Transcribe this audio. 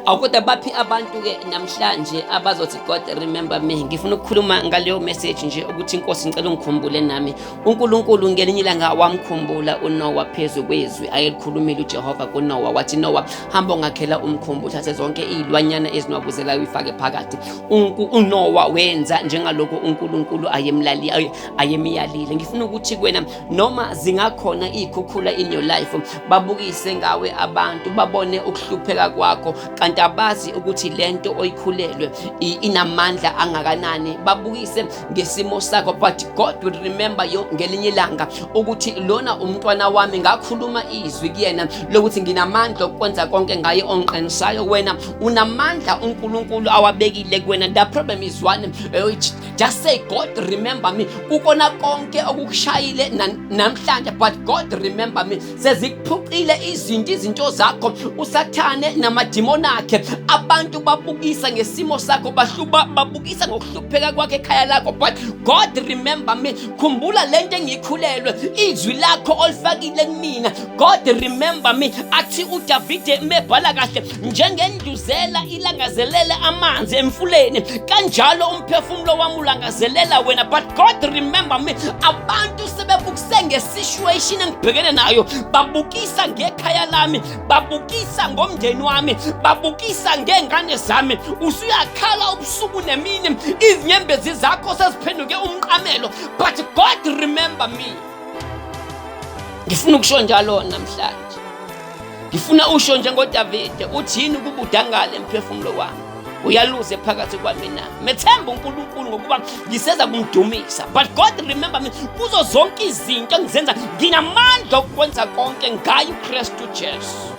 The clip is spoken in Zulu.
Awukodwa baphi abantu-ke namhlanje abazothi God remember me. Ngifuna ukukhuluma ngaleyo message nje ukuthi inkosi ngicela ungikhumbule nami. uNkulunkulu ngelinye ilanga wamkhumbula uNoah phezu kwezwi ayelikhulumile uJehova kuNoah, wathi Noah, hamba ungakhela umkhumbi, uthathe zonke iy'lwanyana ezinwabuzelayo uyifake phakathi. uNoah wenza njengalokho uNkulunkulu ayemiyalile. Ngifuna ukuthi kuwena noma zingakhona iy'khukhula in your life, babukise ngawe abantu, babone ukuhlupheka kwakho kanti abazi ukuthi lento oyikhulelwe inamandla angakanani. Babukise ngesimo sakho, but God will remember you ngelinye ilanga ukuthi lona umntwana wami, ngakhuluma izwi kuyena lokuthi nginamandla okwenza konke ngaye onqenisayo. Wena unamandla uNkulunkulu awabekile kuwena. The problem is one, just say God remember me. Ukona konke okukushayile namhlanje, but God remember me. Sezikuphucile izinto zakho, usathane namadimoni akhe. Abantu babukisa ngesimo sakho, babukisa ngokuhlupheka kwakhe ekhaya lakho, but God remember me. Khumbula lento engikhulelwe, izwi lakho olifakile kumina. God remember me. Athi uDavide mebhala kahle, njengenduzela ilangazelela amanzi emfuleni, kanjalo umphefumulo wami ulangazelela wena. But God remember me. Abantu sebebukise ngesituation engibhekene nayo, babukisa ngekhaya lami, babukisa ngomndeni wami, babukisa ngengane zami. Usuyakhala ubusuku nemini, izinyembezi zakho seziphenduke umqamelo, but God remember me. Ngifuna ukusho njalo namhlanje, ngifuna usho njengoDavide, uthi yini ukuba udangale emphefumulo wami, uyaluze phakathi kwami na. Methemba uNkulunkulu ngokuba ngiseza kumdumisa, but God remember me. Kuzo zonke izinto engizenza nginamandla okwenza konke ngayo uKristu Jesu.